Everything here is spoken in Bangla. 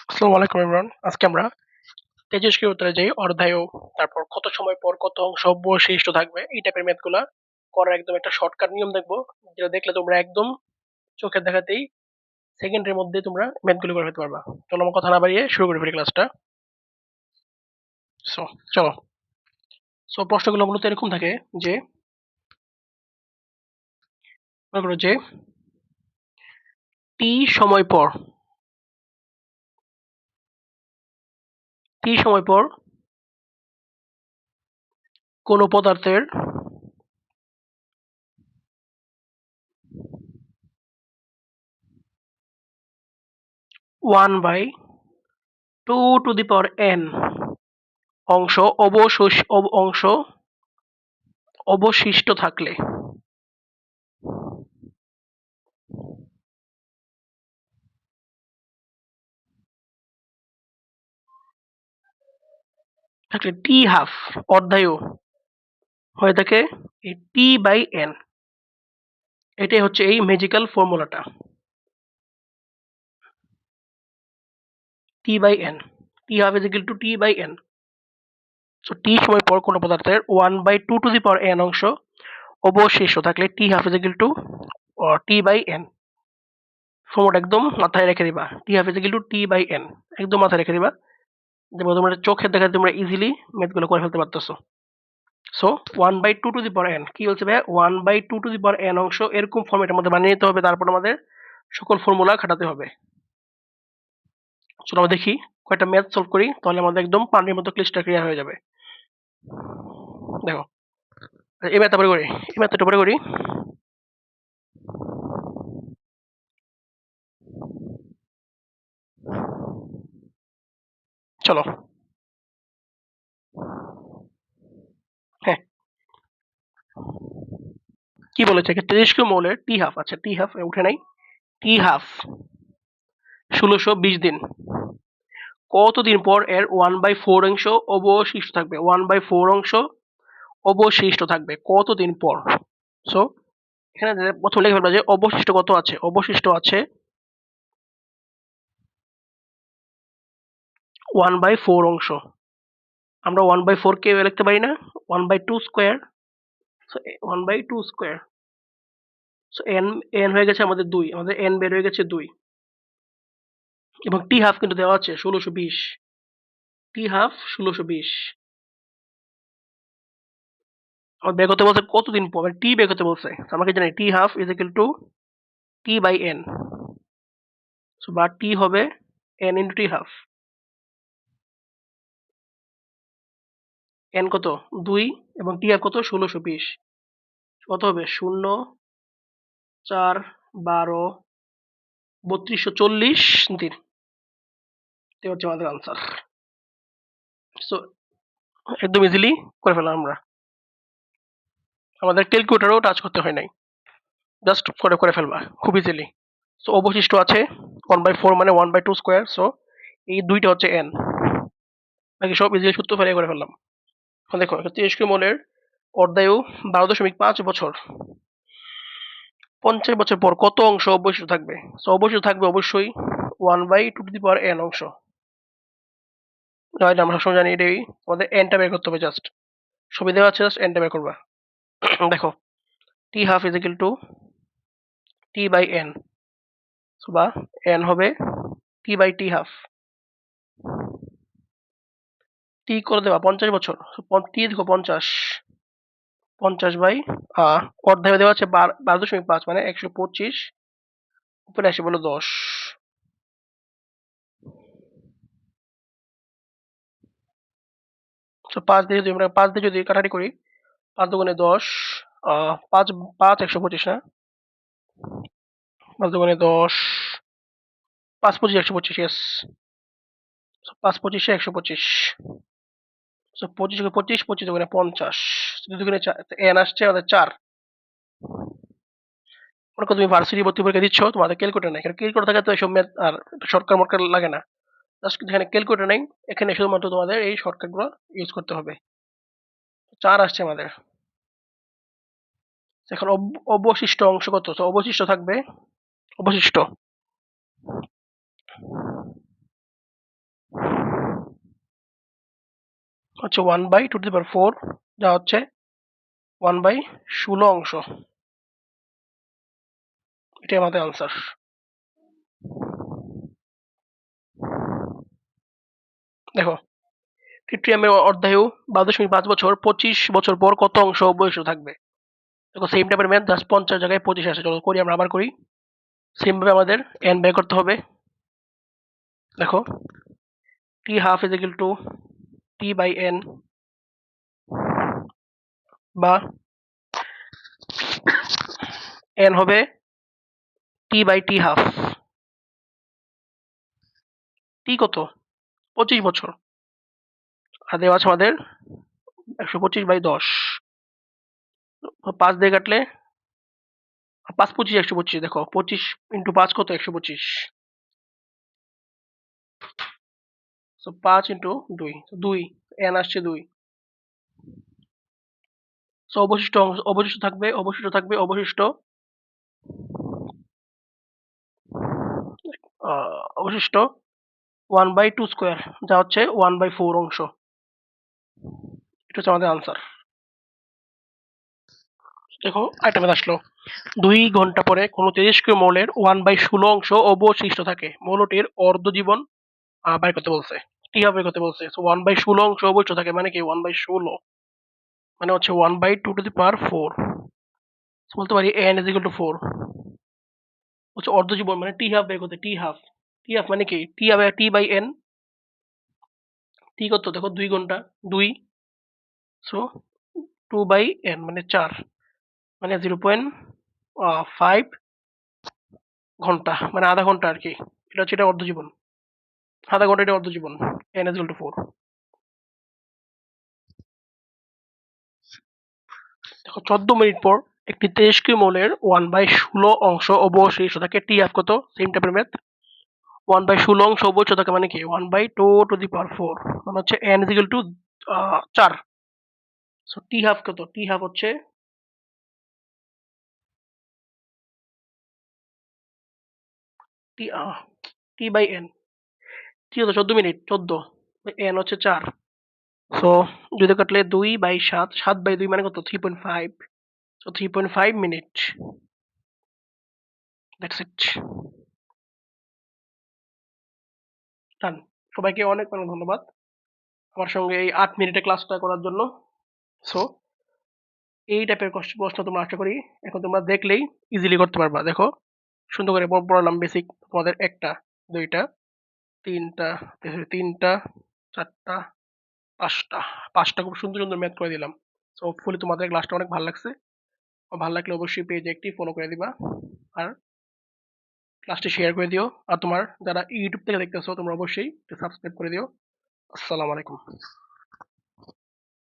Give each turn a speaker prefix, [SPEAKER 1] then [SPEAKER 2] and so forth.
[SPEAKER 1] আসসালামু আলাইকুম এভরিওয়ান। আজকে আমরা তেজস্ক্রিয় উত্তরে যাই অর্ধায়ু, তারপর কত সময় পর কত অংশ অবশিষ্ট থাকবে এই টাইপের ম্যাথগুলা করার একদম একটা শর্টকাট নিয়ম দেখবো, যেটা দেখলে তোমরা একদম চোখের দেখাতেই সেকেন্ডের মধ্যে তোমরা ম্যাথগুলো করে ফেলতে পারবা। চলো আমার কথা না বাড়িয়ে শুরু করে ফেলি ক্লাসটা। সো চলো। প্রশ্নগুলো মূলত এরকম থাকে যে, মনে করো যে টি সময় পর টি সময় পর কোন পদার্থের 1/2 to the power n অংশ অংশ অবশিষ্ট থাকলে টি হাফ অর্ধায়ু হয়ে থাকে এই টি বাই এন। এটাই হচ্ছে এই ম্যাজিক্যাল ফর্মুলাটা, T by N. T half is equal to T by N. So T সময় পর কোনো পদার্থের 1/2 to the power n অংশ অবশিষ্ট থাকলে T half is equal to T by N. ফর্মুলাটা একদম মাথায় রেখে দিবা, T half is equal to T by N, একদম মাথায় রেখে দিবা। যেমন তোমরা চোখের দেখা তোমরা ইজিলি ম্যাথগুলো করে ফেলতে পারতেছো। So 1/2 to the power n কি বলছে ভাই, 1/2 to the power n অংশ এরকম ফর্মেটের মধ্যে বানিয়ে নিতে হবে, তারপর আমাদের সকল ফর্মুলা খাটাতে হবে। চলো আমরা দেখি কয়েকটা ম্যাথ সলভ করি, তাহলে আমাদের একদম পানির মতো ক্লিস্টার ক্লিয়ার হয়ে যাবে। দেখো এই ম্যাথটা পরে করি, এই ম্যাথটা পরে করি। চলো হ্যাঁ, কি বলেছে 30 মৌলের টি হাফ, আচ্ছা টি হাফ উঠে নাই, টি হাফ 1620 দিন, কতদিন পর এর 1/4 অংশ অবশিষ্ট থাকবে, 1/4 অংশ অবশিষ্ট থাকবে কতদিন পর। সো এখানে প্রথম লিখে ফেলবা যে অবশিষ্ট কত আছে, অবশিষ্ট আছে 1/4 অংশ। আমরা 1/4 কে লিখতে পারি না, 1/2 square. So 1/2 square. So N N হয়ে গেছে আমাদের 2, আমাদের এন বের হয়ে গেছে 2, এবং টি হাফ কিন্তু দেওয়া আছে 1620। টি হাফ 1620 আমার বের করতে বলছে কতদিন পর, টি বের করতে বলছে। আমাকে জানি T half is equal to T by N. So বা টি হবে N into T half. N কত 2 এবং টি হাফ কত 1620, কত হবে 0 4 12 3240 দিন। এটা হচ্ছে আমাদের আনসার। সো একদম ইজিলি করে ফেললাম আমরা, আমাদের ক্যালকুলেটরও টাচ করতে হয় নাই, জাস্ট করে করে ফেলবা খুব ইজিলি। সো অবশিষ্ট আছে 1/4 মানে 1/2 স্কোয়ার। সো এই দুইটা হচ্ছে এন, বাকি সব ইজিলি সূত্র ফেলে করে ফেললাম। এখন দেখো 30 মৌলের অর্ধায়ু 12.5 বছর, 50 বছর পর কত অংশ অবশিষ্ট থাকবে। সো অবশিষ্ট থাকবে অবশ্যই 1/2 to the power n অংশ। আমরা সবসময় জানি এটাই, আমাদের এনটা বের করতে হবে জাস্ট, ছবি দেওয়া আছে জাস্ট এনটা বের করবা। দেখো T half is equal to T by N, বা এন হবে টি বাই টি হাফ। টি করে দেবা 50 বছর, টি দেখো 50, 50 বাই অর্ধায় দেওয়া আছে 12.5 মানে 125, উপরে আসে বলো 10। তো 5 দিয়ে যদি কাটাকাটি করি, 5 × 2 = 10, 5 5 125 না, 5 × 2 = 10, 5 25 125, ইয়েস। 5 25 125। সো 25 × 25, 25 × 50, 2 4 এন আসছে আমাদের 4। মনে করো তুমি ভার্সিটি ভর্তি পরীক্ষা দিচ্ছ, তোমাদের ক্যালকুলেটর নাই, এখানে ক্যালকুলেটর থাকলে তো এসব ম্যাথ আর শর্টকাট মটকাট লাগে না। জাস্ট এখানে ক্যালকুলেটর নেই, এখানে শুধুমাত্র তোমাদের এই শর্টকাট গুলো ইউজ করতে হবে। 4 আসছে আমাদের। এখন অবশিষ্ট অংশ কত, তো অবশিষ্ট থাকবে, অবশিষ্ট হচ্ছে 1/2⁴, যা হচ্ছে 1/16 অংশ। এটাই আমাদের আনসার। দেখো, ট্রিটিয়ামের অর্ধায়ু 12.5 বছর, 25 বছর পর কত অংশ অবশিষ্ট থাকবে? দেখো সেম টাইপের ম্যাথ, জাস্ট 50 জায়গায় 25 আসে। চলো করি, আমরা আবার করি। সেম ভাবে আমাদের n বের করতে হবে। দেখো t½ = t/n, বা n হবে t/t²। t কত? 25 বছর। আর দেওয়া আছে আমাদের 125/10। 5 দিয়ে কাটলে 5 25 125। দেখো 25 × 5 কত? 125। সো 5 × 2, 2 n আসছে 2। সো অবশিষ্ট থাকবে অবশিষ্ট 1/2², যা হচ্ছে 1/4 অংশ। এটা হচ্ছে আমাদের আনসার। দেখো আরেকটা ম্যাথ আসলো। 2 ঘন্টা পরে কোনো তেজস্ক্রিয় মৌলের 1/16 অংশ অবশিষ্ট থাকে। মৌলটির অর্ধজীবন বের করতে বলছে। টি বের করতে বলছে। সো 1/16 অংশ অবশিষ্ট থাকে মানে কি? 1/16 মানে হচ্ছে 1/2⁴। বলতে পারি n = 4। হচ্ছে অর্ধজীবন মানে টি½ বের করতে। টি½ মানে কি? t/n। টি কত? দেখো 2 ঘন্টা, 2। সো 2/n মানে 4, মানে 0.5 ঘন্টা, মানে আধা ঘন্টা আর কি। এটা অর্ধজীবন। আধা ঘন্টা, এটা অর্ধজীবন। n = 4। দেখো 14 মিনিট পর একটি তেজস্ক্রিয় মৌলের 1/16 অংশ অবশিষ্ট থাকে। টি½ কত? সেম টাইপের ম্যাথ। 1/16 অংশ অবশিষ্ট থাকে মানে কি? 1/2⁴ মানে হচ্ছে n = 4। সো টি½ কত? টি½ হচ্ছে t/n। টি হতো 14 মিনিট, 14, n হচ্ছে 4। সো যদি কাটলে 2/7, 7/2 মানে কত? 3.5। So 3.5 minute. That's it. Done. সবাইকে অনেক অনেক ধন্যবাদ আমার সঙ্গে এই 8 মিনিটে ক্লাসটা করার জন্য। সো এই টাইপের প্রশ্ন তোমরা আশা করি এখন তোমরা দেখলেই ইজিলি করতে পারবা। দেখো সুন্দর করে পড়ালাম বেসিক তোমাদের 1টা, 2টা, 3টা, 3টা, 4টা, 5টা। 5টা খুব সুন্দর সুন্দর ম্যাথ করে দিলাম। সো হোপফুলি তোমাদের ক্লাসটা অনেক ভালো লাগছে। ভালো লাগলে অবশ্যই পেজে একটি ফলো করে দিবা, আর ক্লাসটি শেয়ার করে দিও। আর তোমার যারা ইউটিউব থেকে দেখতেছো তোমরা অবশ্যই সাবস্ক্রাইব করে দিও। আসসালামু আলাইকুম।